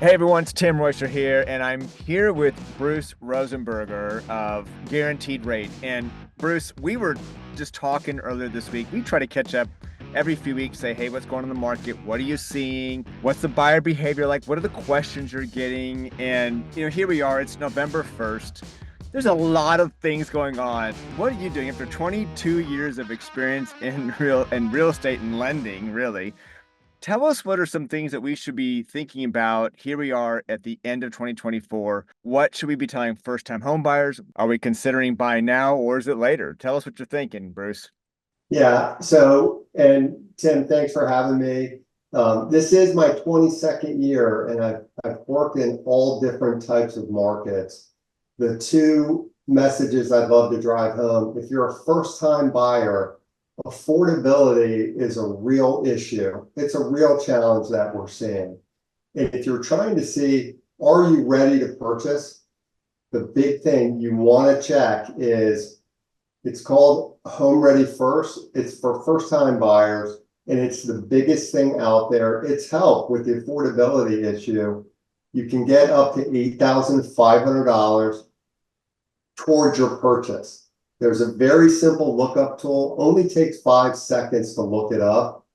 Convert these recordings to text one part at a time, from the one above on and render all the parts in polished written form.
Hey everyone, it's Tim Royster here, and I'm here with Bruce Rosenberger of Guaranteed Rate. And Bruce, we were just talking earlier this week. We try to catch up every few weeks, say, hey, what's going on in the market? What are you seeing? What's the buyer behavior like? What are the questions you're getting? And here we are, it's November 1st. There's a lot of things going on. What are you doing after 22 years of experience in real estate and lending, really? Tell us what are some things that we should be thinking about. Here we are at the end of 2024. What should we be telling first-time home buyers? Are we considering buying now or is it later? Tell us what you're thinking, Bruce. Yeah. And Tim, thanks for having me. This is my 22nd year, and I've worked in all different types of markets. The two messages I'd love to drive home: if you're a first-time buyer, affordability is a real issue. It's a real challenge that we're seeing. And if you're trying to see, are you ready to purchase? The big thing you want to check is, it's called HomeReady First. It's for first-time buyers, and it's the biggest thing out there. It's helped with the affordability issue. You can get up to $8,500 towards your purchase. There's a very simple lookup tool. Only takes 5 seconds to look it up.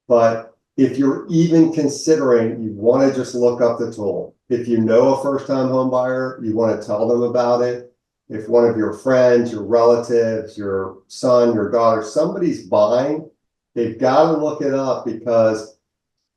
But if you're even considering, you want to just look up the tool. If you know a first-time home buyer, you want to tell them about it. If one of your friends, your relatives, your son, your daughter, somebody's buying, they've got to look it up, because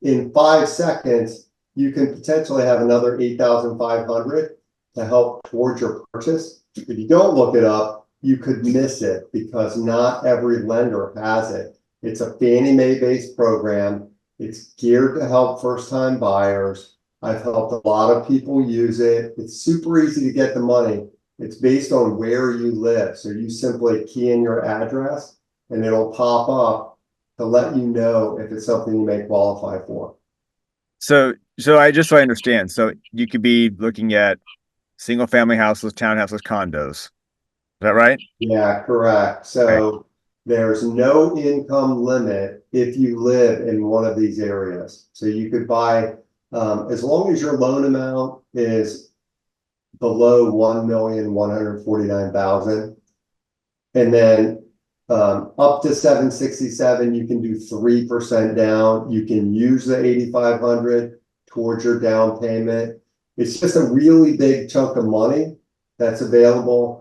in 5 seconds, you can potentially have another 8,500 to help towards your purchase. If you don't look it up, you could miss it, because not every lender has it. It's a Fannie Mae based program. It's geared to help first-time buyers. I've helped a lot of people use it. It's super easy to get the money. It's based on where you live. So you simply key in your address and it'll pop up to let you know if it's something you may qualify for. So I understand. So you could be looking at single family houses, townhouses, condos. Is that right? Yeah, correct. Okay. So there's no income limit if you live in one of these areas. So you could buy, as long as your loan amount is below 1,149,000. And then up to 767, you can do 3% down. You can use the 8,500 towards your down payment. It's just a really big chunk of money that's available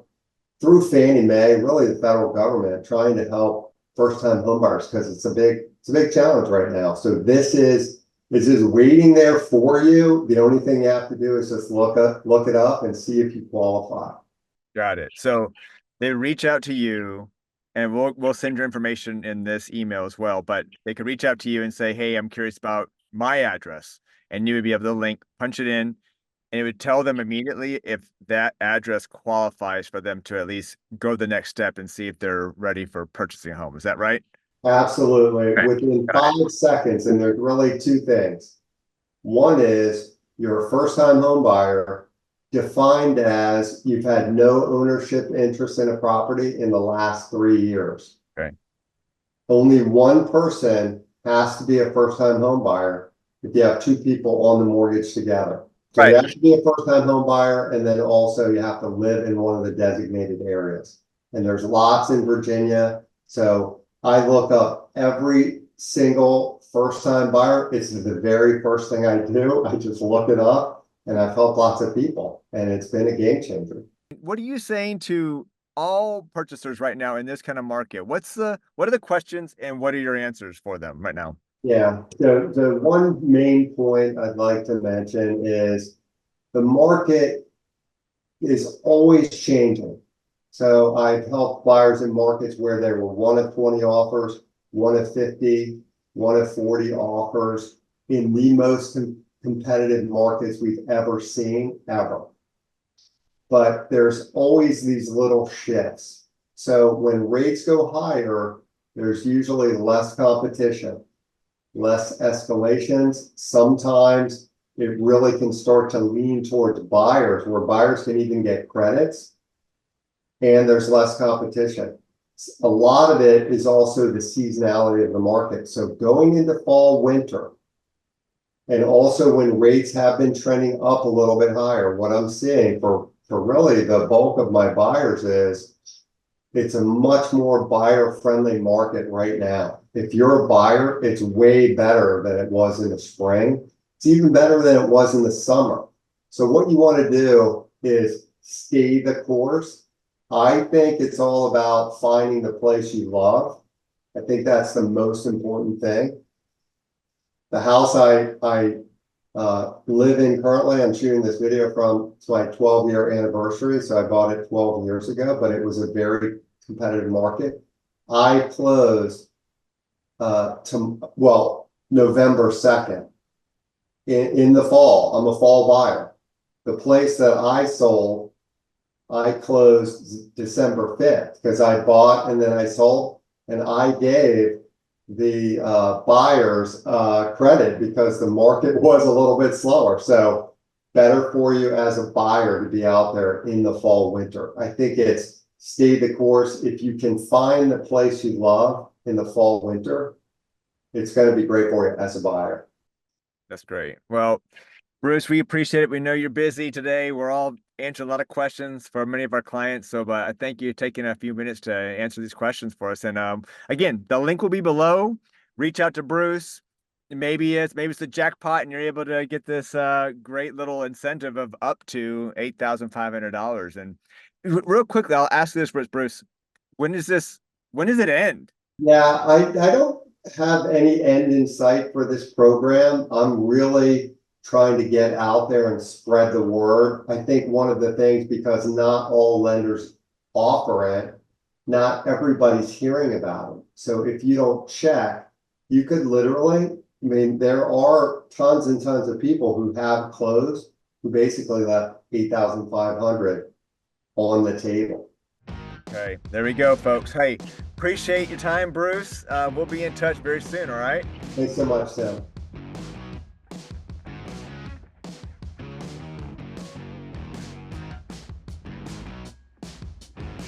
through Fannie Mae, really the federal government, trying to help first-time homebuyers, because it's a big challenge right now. So this is waiting there for you. The only thing you have to do is just look it up and see if you qualify. Got it. So they reach out to you, and we'll send your information in this email as well, but they could reach out to you and say, "Hey, I'm curious about my address." And you would be able to link, punch it in, and it would tell them immediately if that address qualifies for them to at least go the next step and see if they're ready for purchasing a home. Is that right? Absolutely. Okay. Within Got it. 5 seconds, and there's really two things. One is, you're a first-time home buyer, defined as you've had no ownership interest in a property in the last 3 years. Okay. Only one person has to be a first-time home buyer if you have two people on the mortgage together. So you Right. have to be a first-time home buyer, and then also you have to live in one of the designated areas. And there's lots in Virginia. So I look up every single first-time buyer. It's the very first thing I do. I just look it up, and I've helped lots of people, and it's been a game changer. What are you saying to all purchasers right now in this kind of market? What are the questions and what are your answers for them right now? Yeah, the one main point I'd like to mention is the market is always changing. So I've helped buyers in markets where there were 1 of 20 offers, 1 of 50, 1 of 40 offers, in the most competitive markets we've ever seen, ever. But there's always these little shifts. So when rates go higher, there's usually less competition, less escalations. Sometimes it really can start to lean towards buyers, where buyers can even get credits, and there's less competition. A lot of it is also the seasonality of the market. So going into fall, winter, And also when rates have been trending up a little bit higher, what I'm seeing for really the bulk of my buyers is it's a much more buyer-friendly market right now. If you're a buyer, it's way better than it was in the spring. It's even better than it was in the summer. So what you want to do is stay the course. I think it's all about finding the place you love. I think that's the most important thing. The house I live in currently, I'm shooting this video from, it's my 12-year anniversary. So I bought it 12 years ago, but it was a very competitive market. I closed November 2nd in the fall. I'm a fall buyer. The place that I sold, I closed December 5th because I bought and then I sold, and I gave the buyers credit because the market was a little bit slower. So better for you as a buyer to be out there in the fall, winter. I think it's stay the course. If you can find the place you love in the fall, winter, it's going to be great for you as a buyer. That's great. Well, Bruce, we appreciate it. We know you're busy today. We're all answering a lot of questions for many of our clients. So, but I thank you taking a few minutes to answer these questions for us. And again, the link will be below. Reach out to Bruce. Maybe it's the jackpot, and you're able to get this great little incentive of up to $8,500. And real quickly, I'll ask this, Bruce. When does it end? Yeah, I don't have any end in sight for this program. I'm really trying to get out there and spread the word. I think one of the things, because not all lenders offer it, not everybody's hearing about it. So if you don't check, you could literally, I mean, there are tons and tons of people who have closed who basically left 8,500 on the table. Okay, there we go, folks. Hey, appreciate your time, Bruce. We'll be in touch very soon, all right? Thanks so much, Tim.